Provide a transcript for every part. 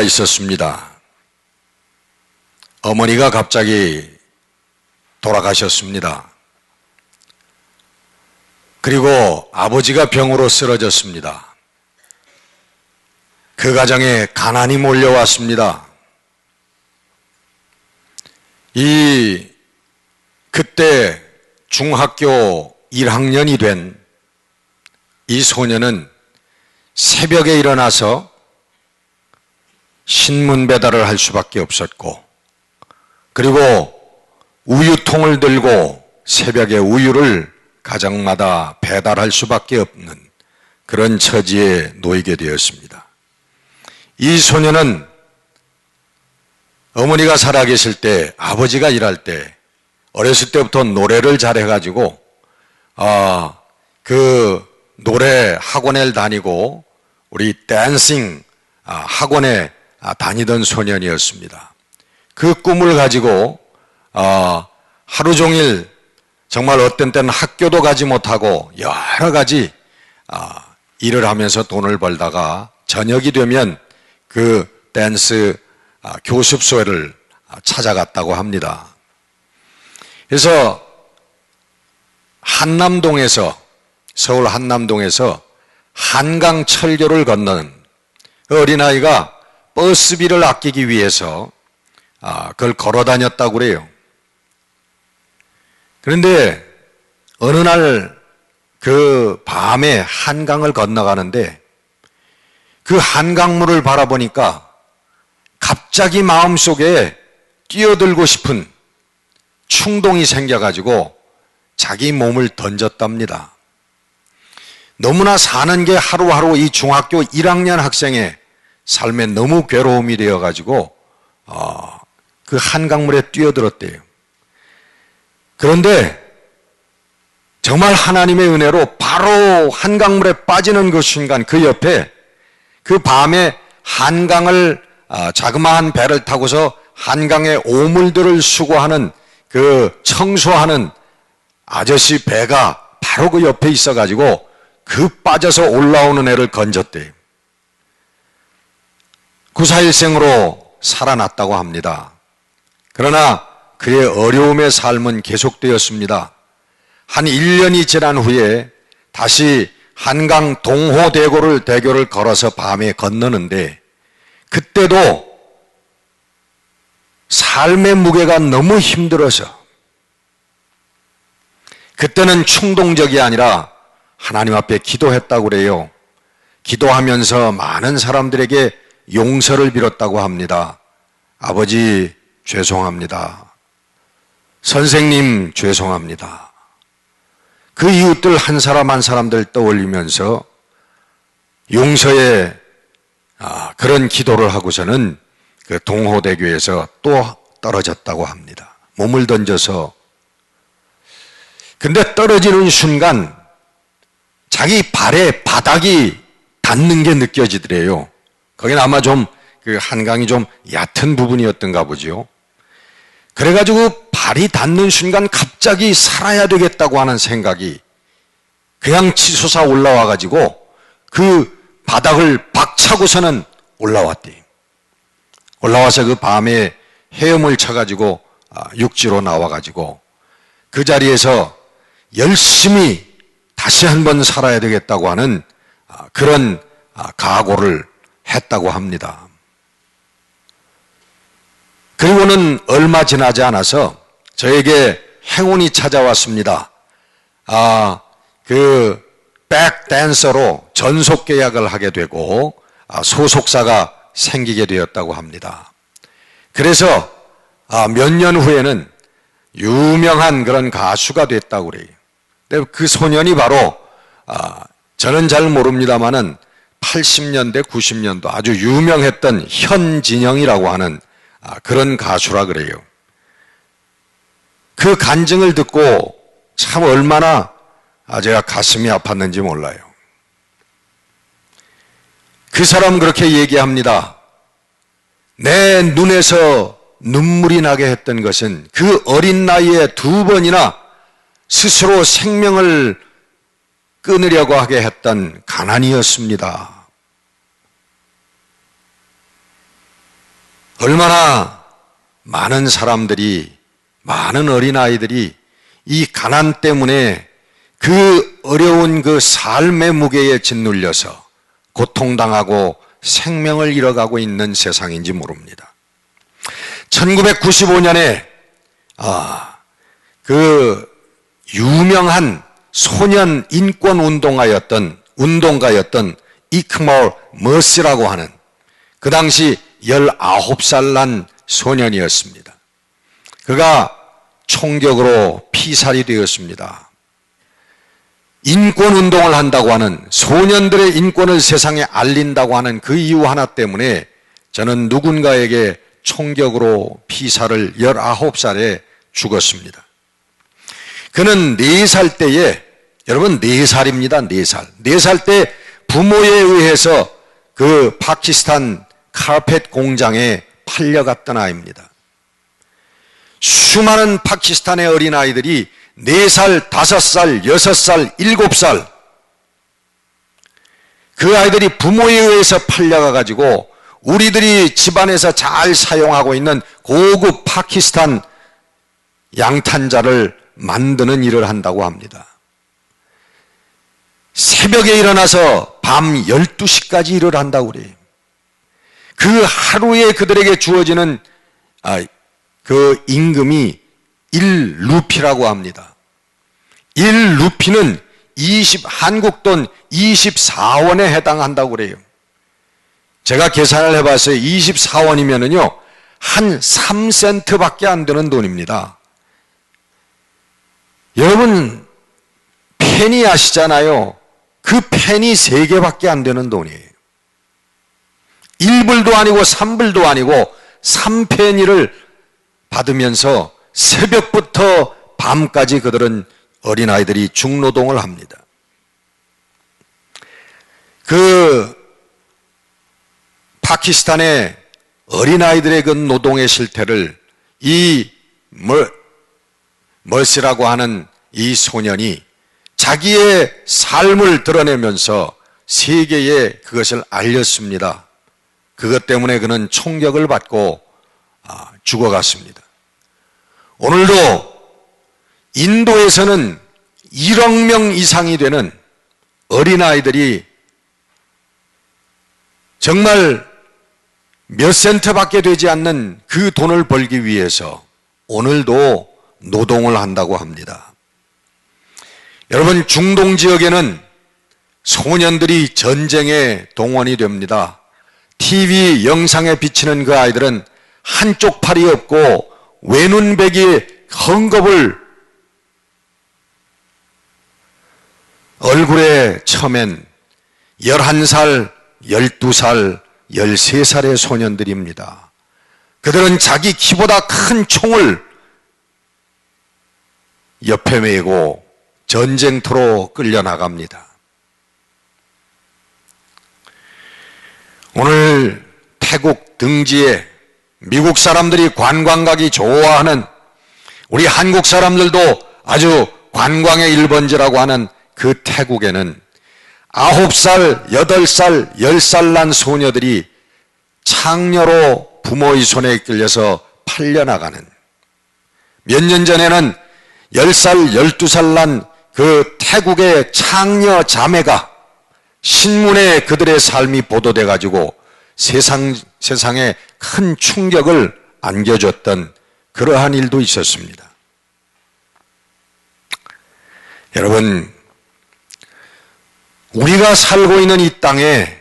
있었습니다. 어머니가 갑자기 돌아가셨습니다. 그리고 아버지가 병으로 쓰러졌습니다. 그 가정에 가난이 몰려왔습니다. 그때 중학교 1학년이 된 이 소녀는 새벽에 일어나서 신문 배달을 할 수밖에 없었고, 그리고 우유통을 들고 새벽에 우유를 가정마다 배달할 수밖에 없는 그런 처지에 놓이게 되었습니다. 이 소녀는 어머니가 살아계실 때, 아버지가 일할 때 어렸을 때부터 노래를 잘해가지고 그 노래 학원에 다니고 우리 댄싱 학원에 다니던 소년이었습니다. 그 꿈을 가지고 하루 종일 정말 어떤 때는 학교도 가지 못하고 여러 가지 일을 하면서 돈을 벌다가 저녁이 되면 그 댄스 교습소를 찾아갔다고 합니다. 그래서 서울 한남동에서 한강철교를 건너는 어린아이가 버스비를 아끼기 위해서 그걸 걸어 다녔다고 그래요. 그런데 어느 날 그 밤에 한강을 건너가는데 그 한강물을 바라보니까 갑자기 마음속에 뛰어들고 싶은 충동이 생겨가지고 자기 몸을 던졌답니다. 너무나 사는 게 하루하루 이 중학교 1학년 학생의 삶에 너무 괴로움이 되어가지고 그 한강물에 뛰어들었대요. 그런데 정말 하나님의 은혜로 바로 한강물에 빠지는 그 순간 그 옆에 그 밤에 한강을 자그마한 배를 타고서 한강의 오물들을 수거하는 그 청소하는 아저씨 배가 바로 그 옆에 있어가지고 그 빠져서 올라오는 애를 건졌대요. 구사일생으로 살아났다고 합니다. 그러나 그의 어려움의 삶은 계속되었습니다. 한 1년이 지난 후에 다시 한강 동호대교를 걸어서 밤에 건너는데 그때도 삶의 무게가 너무 힘들어서 그때는 충동적이 아니라 하나님 앞에 기도했다고 그래요. 기도하면서 많은 사람들에게 용서를 빌었다고 합니다. 아버지 죄송합니다. 선생님 죄송합니다. 그 이웃들 한 사람 한 사람들 떠올리면서 용서의 그런 기도를 하고서는 그 동호대교에서 또 떨어졌다고 합니다. 몸을 던져서. 근데 떨어지는 순간 자기 발에 바닥이 닿는 게 느껴지더래요. 거긴 아마 좀 그 한강이 좀 얕은 부분이었던가 보죠. 그래가지고 발이 닿는 순간 갑자기 살아야 되겠다고 하는 생각이 그냥 치솟아 올라와가지고 그 바닥을 박차고서는 올라왔대요. 올라와서 그 밤에 헤엄을 쳐가지고 육지로 나와가지고 그 자리에서 열심히 다시 한번 살아야 되겠다고 하는 그런 각오를 했다고 합니다. 그리고는 얼마 지나지 않아서 저에게 행운이 찾아왔습니다. 그 백댄서로 전속 계약을 하게 되고 소속사가 생기게 되었다고 합니다. 그래서 몇 년 후에는 유명한 그런 가수가 됐다고 그래요. 근데 그 소년이 바로 저는 잘 모릅니다만은 80년대, 90년도 아주 유명했던 현진영이라고 하는 그런 가수라 그래요. 그 간증을 듣고 참 얼마나 제가 가슴이 아팠는지 몰라요. 그 사람 그렇게 얘기합니다. 내 눈에서 눈물이 나게 했던 것은 그 어린 나이에 2번이나 스스로 생명을 끊으려고 하게 했던 가난이었습니다. 얼마나 많은 사람들이, 많은 어린아이들이 이 가난 때문에 그 어려운 그 삶의 무게에 짓눌려서 고통당하고 생명을 잃어가고 있는 세상인지 모릅니다. 1995년에 그 유명한 소년 인권 운동가였던 이크몰 머시라고 하는 그 당시 19살 난 소년이었습니다. 그가 총격으로 피살이 되었습니다. 인권 운동을 한다고 하는, 소년들의 인권을 세상에 알린다고 하는 그 이유 하나 때문에 저는 누군가에게 총격으로 피살을 19살에 죽었습니다. 그는 4살 때에, 여러분 4살입니다. 4살. 4살 때 부모에 의해서 그 파키스탄 카펫 공장에 팔려갔던 아이입니다. 수많은 파키스탄의 어린아이들이 4살, 5살, 6살, 7살 그 아이들이 부모에 의해서 팔려가가지고 우리들이 집안에서 잘 사용하고 있는 고급 파키스탄 양탄자를 만드는 일을 한다고 합니다. 새벽에 일어나서 밤 12시까지 일을 한다고 그래요. 그 하루에 그들에게 주어지는 그 임금이 1루피라고 합니다. 1루피는 한국 돈 24원에 해당한다고 그래요. 제가 계산을 해봤어요. 24원이면은요, 한 3센트밖에 안 되는 돈입니다. 여러분, 펜이 아시잖아요. 그 펜이 3개밖에 안 되는 돈이에요. 1불도 아니고 3불도 아니고 3페니를 받으면서 새벽부터 밤까지 그들은 어린아이들이 중노동을 합니다. 그 파키스탄의 어린아이들의 그 노동의 실태를 이 멀시라고 하는 이 소년이 자기의 삶을 드러내면서 세계에 그것을 알렸습니다. 그것 때문에 그는 총격을 받고 죽어갔습니다. 오늘도 인도에서는 1억 명 이상이 되는 어린아이들이 정말 몇 센트밖에 되지 않는 그 돈을 벌기 위해서 오늘도 노동을 한다고 합니다. 여러분, 중동 지역에는 소년들이 전쟁에 동원이 됩니다. TV 영상에 비치는 그 아이들은 한쪽 팔이 없고 외눈백이 헝겊을 얼굴에 쳐맨 11살, 12살, 13살의 소년들입니다. 그들은 자기 키보다 큰 총을 옆에 메고 전쟁터로 끌려나갑니다. 오늘 태국 등지에 미국 사람들이 관광 가기 좋아하는, 우리 한국 사람들도 아주 관광의 1번지라고 하는 그 태국에는 9살, 8살, 10살 난 소녀들이 창녀로 부모의 손에 끌려서 팔려나가는, 몇 년 전에는 10살, 12살 난 그 태국의 창녀 자매가 신문에 그들의 삶이 보도돼 가지고 세상에 큰 충격을 안겨줬던 그러한 일도 있었습니다. 여러분, 우리가 살고 있는 이 땅에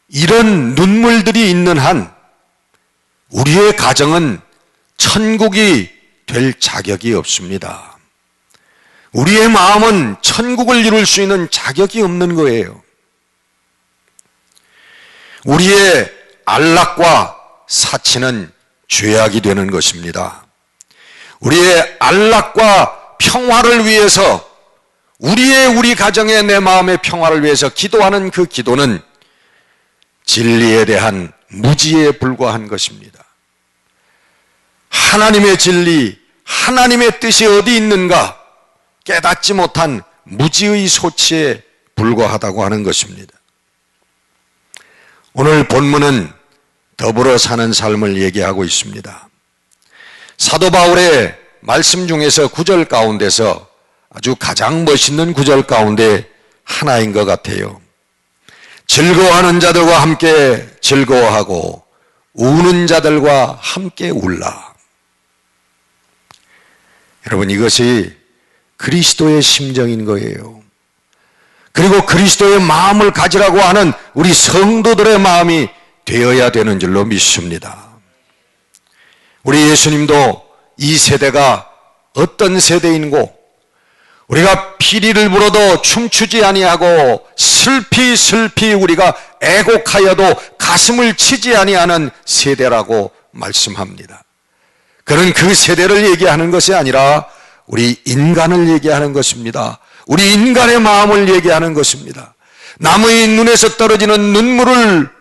이런 눈물들이 있는 한 우리의 가정은 천국이 될 자격이 없습니다. 우리의 마음은 천국을 이룰 수 있는 자격이 없는 거예요. 우리의 안락과 사치는 죄악이 되는 것입니다. 우리의 안락과 평화를 위해서, 우리 가정의 내 마음의 평화를 위해서 기도하는 그 기도는 진리에 대한 무지에 불과한 것입니다. 하나님의 진리, 하나님의 뜻이 어디 있는가 깨닫지 못한 무지의 소치에 불과하다고 하는 것입니다. 오늘 본문은 더불어 사는 삶을 얘기하고 있습니다. 사도 바울의 말씀 중에서 구절 가운데서 아주 가장 멋있는 구절 가운데 하나인 것 같아요. 즐거워하는 자들과 함께 즐거워하고 우는 자들과 함께 울라. 여러분, 이것이 그리스도의 심정인 거예요. 그리고 그리스도의 마음을 가지라고 하는 우리 성도들의 마음이 되어야 되는 줄로 믿습니다. 우리 예수님도 이 세대가 어떤 세대인고 우리가 피리를 불어도 춤추지 아니하고 슬피 우리가 애곡하여도 가슴을 치지 아니하는 세대라고 말씀합니다. 그는 그 세대를 얘기하는 것이 아니라 우리 인간을 얘기하는 것입니다. 우리 인간의 마음을 얘기하는 것입니다. 남의 눈에서 떨어지는 눈물을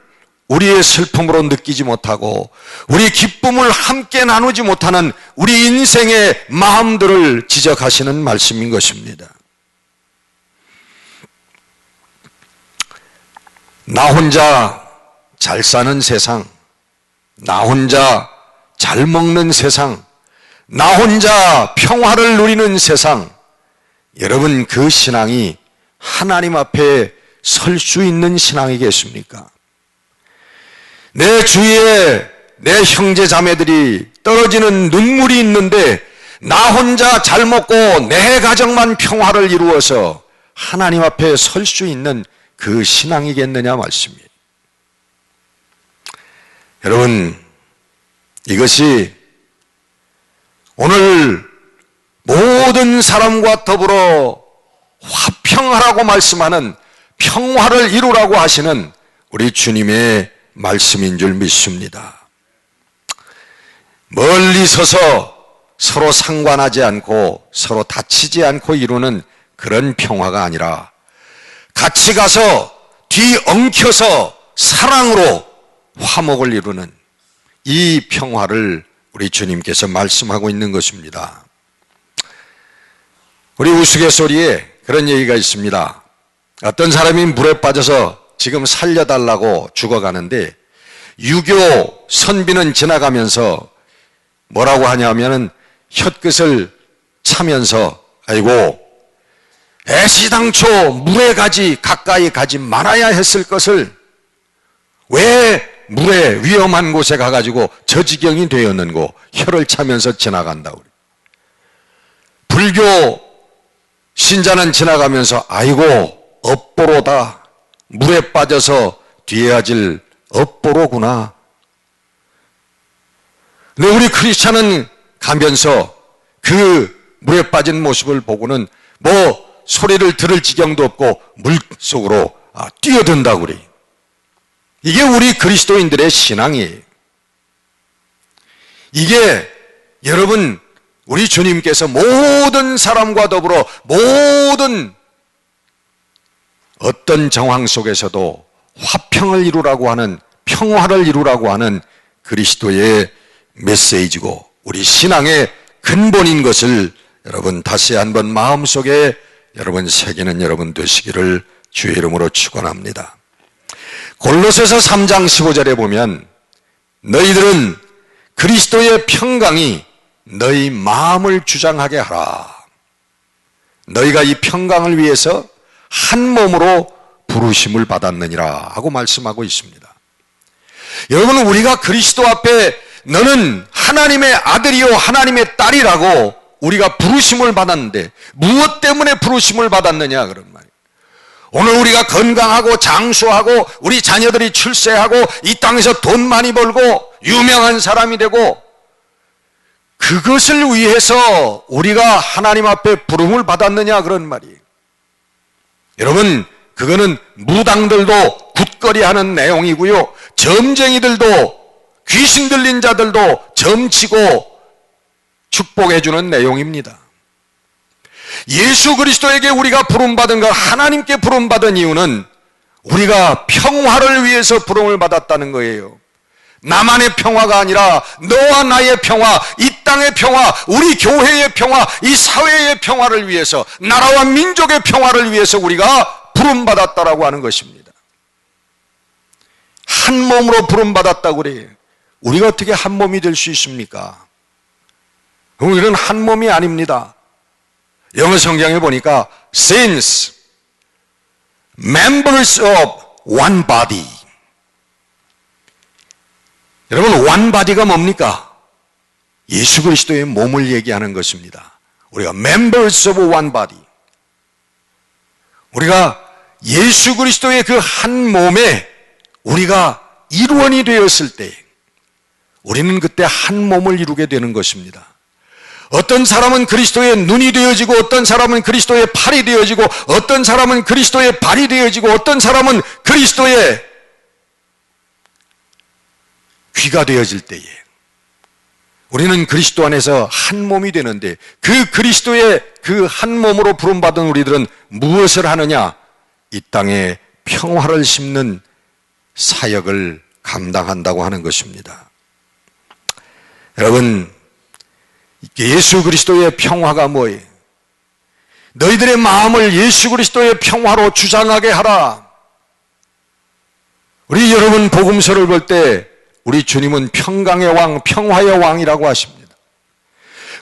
우리의 슬픔으로 느끼지 못하고 우리 기쁨을 함께 나누지 못하는 우리 인생의 마음들을 지적하시는 말씀인 것입니다. 나 혼자 잘 사는 세상, 나 혼자 잘 먹는 세상, 나 혼자 평화를 누리는 세상, 여러분, 그 신앙이 하나님 앞에 설 수 있는 신앙이겠습니까? 내 주위에 내 형제 자매들이 떨어지는 눈물이 있는데 나 혼자 잘 먹고 내 가정만 평화를 이루어서 하나님 앞에 설 수 있는 그 신앙이겠느냐 말씀이에요. 여러분, 이것이 오늘 모든 사람과 더불어 화평하라고 말씀하는, 평화를 이루라고 하시는 우리 주님의 말씀인 줄 믿습니다. 멀리 서서 서로 상관하지 않고 서로 다치지 않고 이루는 그런 평화가 아니라 같이 가서 뒤엉켜서 사랑으로 화목을 이루는 이 평화를 우리 주님께서 말씀하고 있는 것입니다. 우리 우스갯소리에 그런 얘기가 있습니다. 어떤 사람이 물에 빠져서 지금 살려달라고 죽어가는데 유교 선비는 지나가면서 뭐라고 하냐면은 혓끝을 차면서 아이고 애시당초 물에 가까이 가지 말아야 했을 것을 왜 물에 위험한 곳에 가가지고 저 지경이 되었는고 혀를 차면서 지나간다고. 불교 신자는 지나가면서 아이고 업보로다, 물에 빠져서 뒤에 하질 업보로구나. 근데 우리 크리스찬은 가면서 그 물에 빠진 모습을 보고는 뭐 소리를 들을 지경도 없고 물속으로 뛰어든다고 그래. 이게 우리 그리스도인들의 신앙이에요. 이게 여러분, 우리 주님께서 모든 사람과 더불어 모든 어떤 정황 속에서도 화평을 이루라고 하는, 평화를 이루라고 하는 그리스도의 메시지고 우리 신앙의 근본인 것을 여러분 다시 한번 마음속에 여러분 새기는 여러분 되시기를 주의 이름으로 축원합니다. 골로새서 3장 15절에 보면 너희들은 그리스도의 평강이 너희 마음을 주장하게 하라. 너희가 이 평강을 위해서 한 몸으로 부르심을 받았느니라 하고 말씀하고 있습니다. 여러분, 우리가 그리스도 앞에 너는 하나님의 아들이요 하나님의 딸이라고 우리가 부르심을 받았는데 무엇 때문에 부르심을 받았느냐 그런 말이에요. 오늘 우리가 건강하고 장수하고 우리 자녀들이 출세하고 이 땅에서 돈 많이 벌고 유명한 사람이 되고 그것을 위해서 우리가 하나님 앞에 부름을 받았느냐 그런 말이에요. 여러분, 그거는 무당들도 굳거리하는 내용이고요, 점쟁이들도 귀신 들린 자들도 점치고 축복해 주는 내용입니다. 예수 그리스도에게 우리가 부름받은 것, 하나님께 부름받은 이유는 우리가 평화를 위해서 부름을 받았다는 거예요. 나만의 평화가 아니라 너와 나의 평화, 이 땅의 평화, 우리 교회의 평화, 이 사회의 평화를 위해서, 나라와 민족의 평화를 위해서 우리가 부름받았다라고 하는 것입니다. 한 몸으로 부름받았다고 그래요. 우리가 어떻게 한 몸이 될 수 있습니까? 우리는 한 몸이 아닙니다. 영어 성경에 보니까 saints, members of one body. 여러분, one body가 뭡니까? 예수 그리스도의 몸을 얘기하는 것입니다. 우리가 members of one body. 우리가 예수 그리스도의 그 한 몸에 우리가 일원이 되었을 때 우리는 그때 한 몸을 이루게 되는 것입니다. 어떤 사람은 그리스도의 눈이 되어지고 어떤 사람은 그리스도의 팔이 되어지고 어떤 사람은 그리스도의 발이 되어지고 어떤 사람은 그리스도의 귀가 되어질 때에 우리는 그리스도 안에서 한 몸이 되는데 그 그리스도의 그 한 몸으로 부름받은 우리들은 무엇을 하느냐? 이 땅에 평화를 심는 사역을 감당한다고 하는 것입니다. 여러분, 예수 그리스도의 평화가 뭐예요? 너희들의 마음을 예수 그리스도의 평화로 주장하게 하라. 우리 여러분 복음서를 볼 때 우리 주님은 평강의 왕, 평화의 왕이라고 하십니다.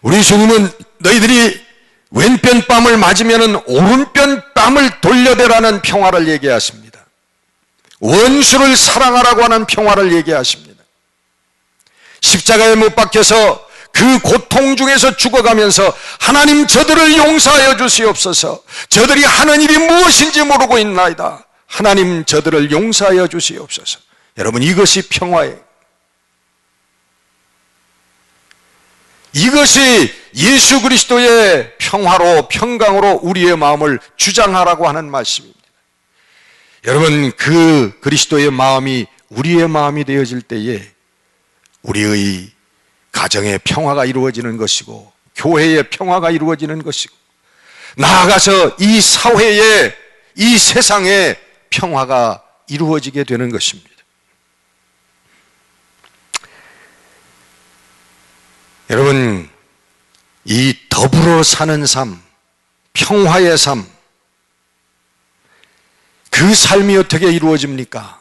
우리 주님은 너희들이 왼편 뺨을 맞으면 오른편 뺨을 돌려대라는 평화를 얘기하십니다. 원수를 사랑하라고 하는 평화를 얘기하십니다. 십자가에 못 박혀서 그 고통 중에서 죽어가면서 하나님 저들을 용서하여 주시옵소서. 저들이 하는 일이 무엇인지 모르고 있나이다. 하나님 저들을 용서하여 주시옵소서. 여러분, 이것이 평화예요. 이것이 예수 그리스도의 평화로 평강으로 우리의 마음을 주장하라고 하는 말씀입니다. 여러분, 그 그리스도의 마음이 우리의 마음이 되어질 때에 우리의 가정의 평화가 이루어지는 것이고 교회의 평화가 이루어지는 것이고 나아가서 이 사회에 이 세상에 평화가 이루어지게 되는 것입니다. 여러분, 이 더불어 사는 삶, 평화의 삶, 그 삶이 어떻게 이루어집니까?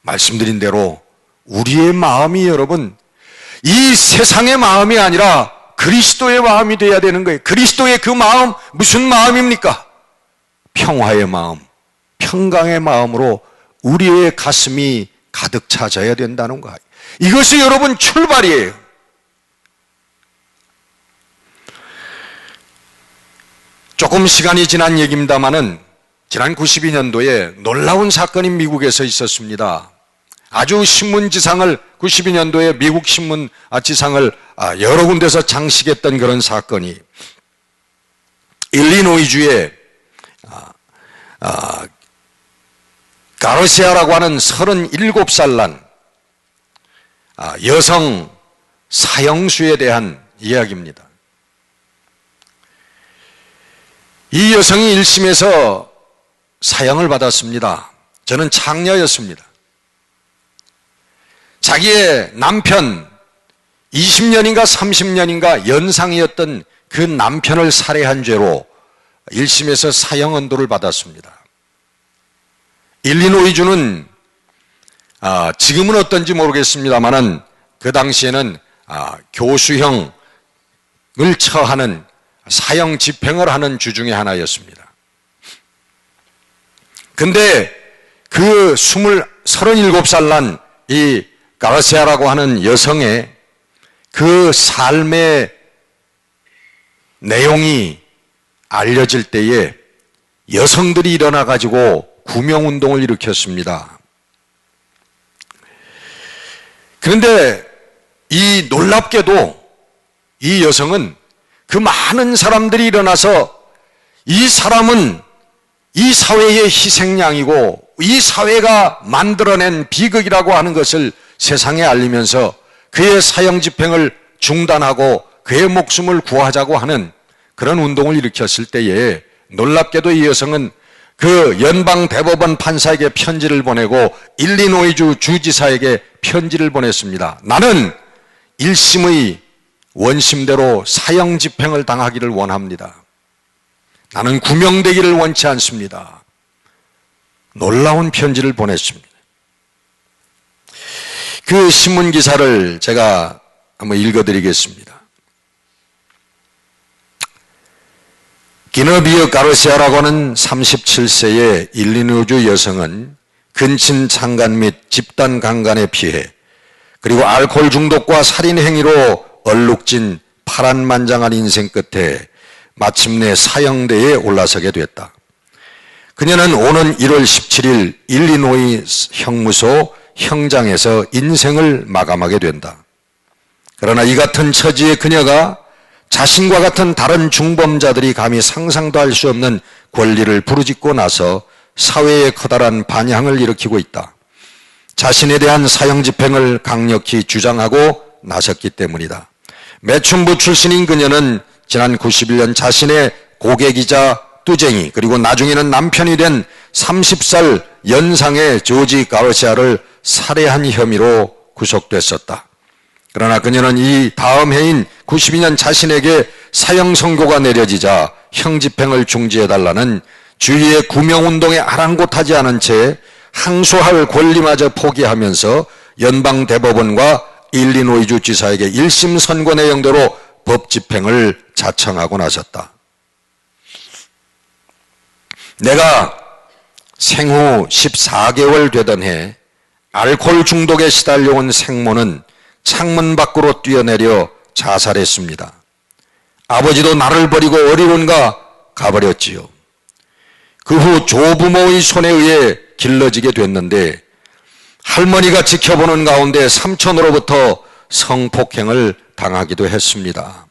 말씀드린 대로 우리의 마음이 여러분 이 세상의 마음이 아니라 그리스도의 마음이 되어야 되는 거예요. 그리스도의 그 마음, 무슨 마음입니까? 평화의 마음, 평강의 마음으로 우리의 가슴이 가득 차져야 된다는 거예요. 이것이 여러분 출발이에요. 조금 시간이 지난 얘기입니다마는 지난 92년도에 놀라운 사건이 미국에서 있었습니다. 아주 신문지상을 92년도에 미국 신문지상을 여러 군데서 장식했던 그런 사건이 일리노이주의 가르시아라고 하는 37살 난 여성 사형수에 대한 이야기입니다. 이 여성이 1심에서 사형을 받았습니다. 저는 창녀였습니다. 자기의 남편 20년인가 30년인가 연상이었던 그 남편을 살해한 죄로 1심에서 사형 언도를 받았습니다. 일리노이주는 지금은 어떤지 모르겠습니다만은 그 당시에는 교수형을 처하는 사형 집행을 하는 주 중에 하나였습니다. 근데 그 37살 난 이 가르시아라고 하는 여성의 그 삶의 내용이 알려질 때에 여성들이 일어나 가지고 구명운동을 일으켰습니다. 그런데 이 놀랍게도 이 여성은 그 많은 사람들이 일어나서 이 사람은 이 사회의 희생양이고 이 사회가 만들어낸 비극이라고 하는 것을 세상에 알리면서 그의 사형 집행을 중단하고 그의 목숨을 구하자고 하는 그런 운동을 일으켰을 때에 놀랍게도 이 여성은 그 연방 대법원 판사에게 편지를 보내고 일리노이주 주지사에게 편지를 보냈습니다. 나는 1심의 원심대로 사형 집행을 당하기를 원합니다. 나는 구명되기를 원치 않습니다. 놀라운 편지를 보냈습니다. 그 신문 기사를 제가 한번 읽어드리겠습니다. 기너비어 가르시아라고 하는 37세의 일리노이주 여성은 근친 창간 및 집단 강간에 피해 그리고 알코올 중독과 살인 행위로 얼룩진 파란만장한 인생 끝에 마침내 사형대에 올라서게 됐다. 그녀는 오는 1월 17일 일리노이 형무소 형장에서 인생을 마감하게 된다. 그러나 이 같은 처지에 그녀가 자신과 같은 다른 중범자들이 감히 상상도 할 수 없는 권리를 부르짖고 나서 사회에 커다란 반향을 일으키고 있다. 자신에 대한 사형 집행을 강력히 주장하고 나섰기 때문이다. 매춘부 출신인 그녀는 지난 91년 자신의 고객이자 뚜쟁이 그리고 나중에는 남편이 된 30살 연상의 조지 가르시아를 살해한 혐의로 구속됐었다. 그러나 그녀는 이 다음 해인 92년 자신에게 사형 선고가 내려지자 형 집행을 중지해달라는 주위의 구명운동에 아랑곳하지 않은 채 항소할 권리마저 포기하면서 연방대법원과 일리노이주 지사에게 1심 선고 내용대로 법 집행을 자청하고 나섰다. 내가 생후 14개월 되던 해 알코올 중독에 시달려온 생모는 창문 밖으로 뛰어내려 자살했습니다. 아버지도 나를 버리고 어디론가 가버렸지요. 그 후 조부모의 손에 의해 길러지게 됐는데 할머니가 지켜보는 가운데 삼촌으로부터 성폭행을 당하기도 했습니다.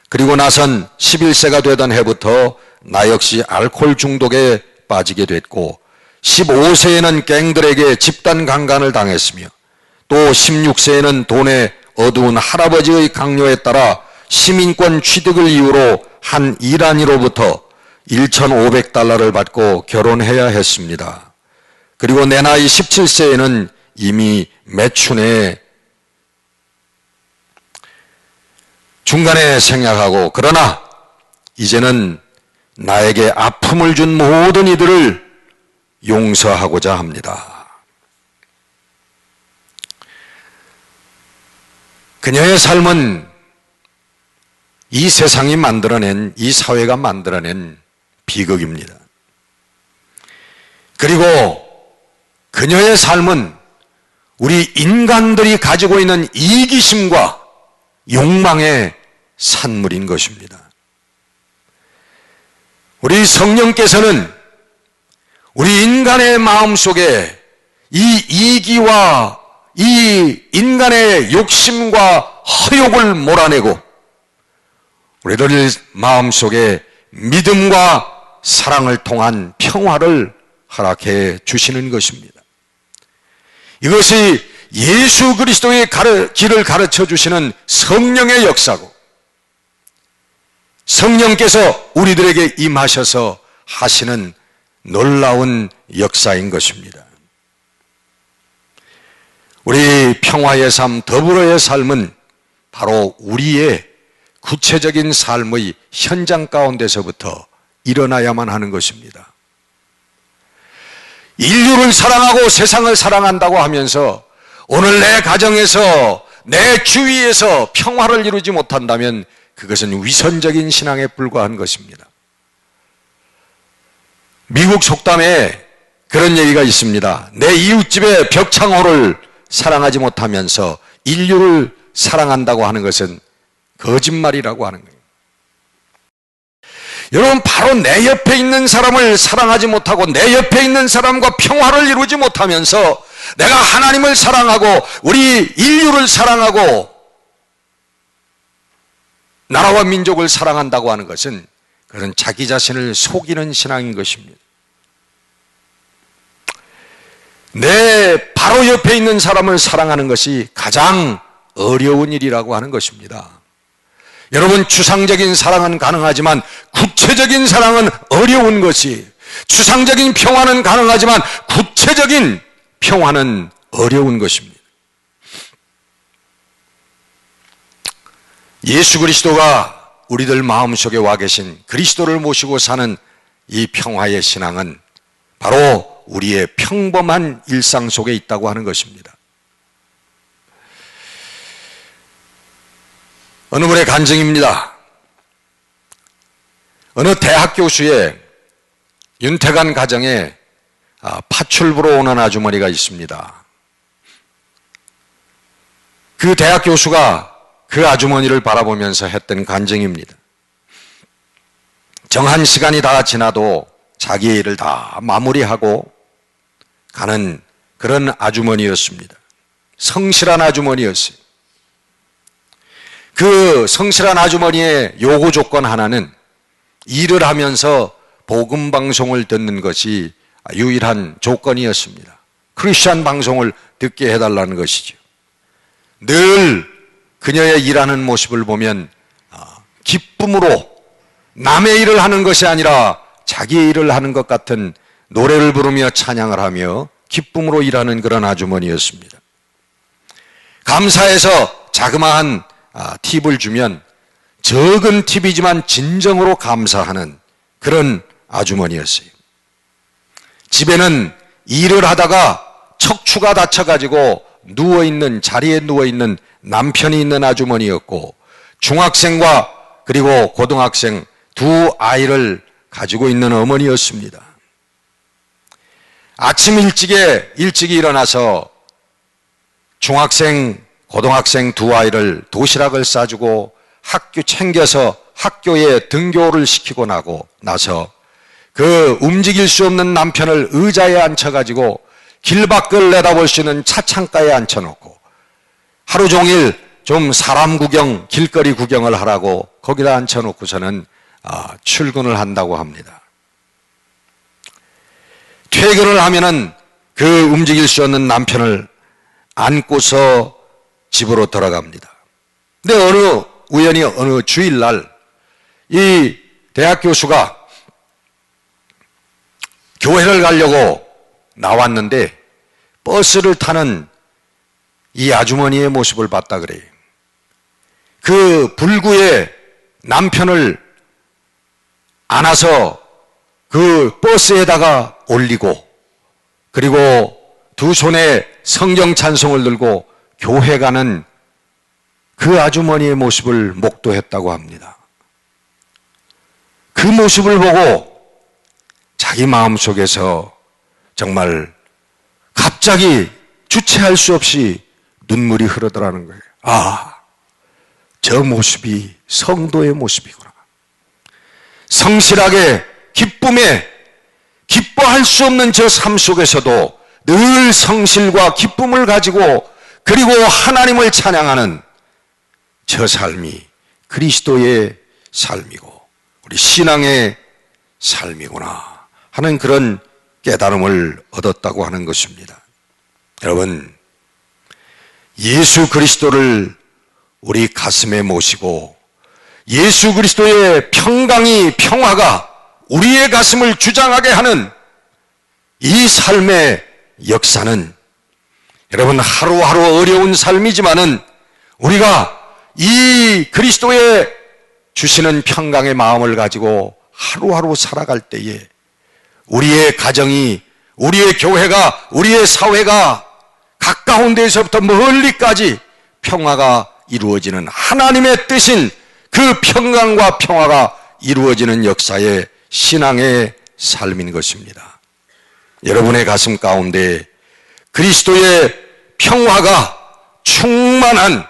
그리고 나선 11세가 되던 해부터 나 역시 알코올 중독에 빠지게 됐고 15세에는 갱들에게 집단 강간을 당했으며 또 16세에는 돈의 어두운 할아버지의 강요에 따라 시민권 취득을 이유로 한 이란이로부터 1,500달러를 받고 결혼해야 했습니다. 그리고 내 나이 17세에는 이미 매춘에 중간에 생략하고 그러나 이제는 나에게 아픔을 준 모든 이들을 용서하고자 합니다. 그녀의 삶은 이 세상이 만들어낸, 이 사회가 만들어낸 비극입니다. 그리고 그녀의 삶은 우리 인간들이 가지고 있는 이기심과 욕망의 산물인 것입니다. 우리 성령께서는 우리 인간의 마음속에 이 이기와 이 인간의 욕심과 허욕을 몰아내고 우리들 마음속에 믿음과 사랑을 통한 평화를 허락해 주시는 것입니다. 이것이 예수 그리스도의 길을 가르쳐 주시는 성령의 역사고 성령께서 우리들에게 임하셔서 하시는 놀라운 역사인 것입니다. 우리 평화의 삶, 더불어의 삶은 바로 우리의 구체적인 삶의 현장 가운데서부터 일어나야만 하는 것입니다. 인류를 사랑하고 세상을 사랑한다고 하면서 오늘 내 가정에서 내 주위에서 평화를 이루지 못한다면 그것은 위선적인 신앙에 불과한 것입니다. 미국 속담에 그런 얘기가 있습니다. 내 이웃집의 벽창호를 사랑하지 못하면서 인류를 사랑한다고 하는 것은 거짓말이라고 하는 거예요. 여러분, 바로 내 옆에 있는 사람을 사랑하지 못하고 내 옆에 있는 사람과 평화를 이루지 못하면서 내가 하나님을 사랑하고 우리 인류를 사랑하고 나라와 민족을 사랑한다고 하는 것은 그런 자기 자신을 속이는 신앙인 것입니다. 내 바로 옆에 있는 사람을 사랑하는 것이 가장 어려운 일이라고 하는 것입니다. 여러분, 추상적인 사랑은 가능하지만 구체적인 사랑은 어려운 것이, 추상적인 평화는 가능하지만 구체적인 평화는 어려운 것입니다. 예수 그리스도가 우리들 마음속에 와 계신 그리스도를 모시고 사는 이 평화의 신앙은 바로 우리의 평범한 일상 속에 있다고 하는 것입니다. 어느 분의 간증입니다. 어느 대학 교수의 윤택한 가정에 파출부로 오는 아주머니가 있습니다. 그 대학 교수가 그 아주머니를 바라보면서 했던 간증입니다. 정한 시간이 다 지나도 자기의 일을 다 마무리하고 가는 그런 아주머니였습니다. 성실한 아주머니였어요. 그 성실한 아주머니의 요구 조건 하나는 일을 하면서 복음 방송을 듣는 것이 유일한 조건이었습니다. 크리스천 방송을 듣게 해달라는 것이죠. 늘 그녀의 일하는 모습을 보면 기쁨으로 남의 일을 하는 것이 아니라 자기의 일을 하는 것 같은 노래를 부르며 찬양을 하며 기쁨으로 일하는 그런 아주머니였습니다. 감사해서 자그마한 팁을 주면 적은 팁이지만 진정으로 감사하는 그런 아주머니였어요. 집에는 일을 하다가 척추가 다쳐가지고 자리에 누워있는 남편이 있는 아주머니였고, 중학생과 그리고 고등학생 두 아이를 가지고 있는 어머니였습니다. 아침 일찍이 일어나서 중학생, 고등학생 두 아이를 도시락을 싸주고 챙겨서 학교에 등교를 시키고 나서 그 움직일 수 없는 남편을 의자에 앉혀가지고 길 밖을 내다볼 수 있는 차창가에 앉혀놓고 하루 종일 좀 사람 구경, 길거리 구경을 하라고 거기다 앉혀놓고서는 출근을 한다고 합니다. 퇴근을 하면은 그 움직일 수 없는 남편을 안고서 집으로 돌아갑니다. 근데 우연히 어느 주일날 이 대학 교수가 교회를 가려고 나왔는데 버스를 타는 이 아주머니의 모습을 봤다 그래요. 그 불구에 남편을 안아서 그 버스에다가 올리고, 그리고 두 손에 성경 찬송을 들고 교회 가는 그 아주머니의 모습을 목도했다고 합니다. 그 모습을 보고 자기 마음속에서 정말 갑자기 주체할 수 없이 눈물이 흐르더라는 거예요. 저 모습이 성도의 모습이구나. 성실하게 기뻐할 수 없는 저 삶 속에서도 늘 성실과 기쁨을 가지고 그리고 하나님을 찬양하는 저 삶이 그리스도의 삶이고 우리 신앙의 삶이구나 하는 그런 깨달음을 얻었다고 하는 것입니다. 여러분, 예수 그리스도를 우리 가슴에 모시고 예수 그리스도의 평화가 우리의 가슴을 주장하게 하는 이 삶의 역사는 여러분 하루하루 어려운 삶이지만은 우리가 이 그리스도의 주시는 평강의 마음을 가지고 하루하루 살아갈 때에 우리의 가정이, 우리의 교회가, 우리의 사회가 가까운 데서부터 멀리까지 평화가 이루어지는 하나님의 뜻인 그 평강과 평화가 이루어지는 역사의 신앙의 삶인 것입니다. 여러분의 가슴 가운데 그리스도의 평화가 충만한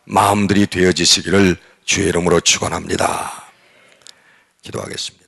마음들이 되어지시기를 주의 이름으로 축원합니다. 기도하겠습니다.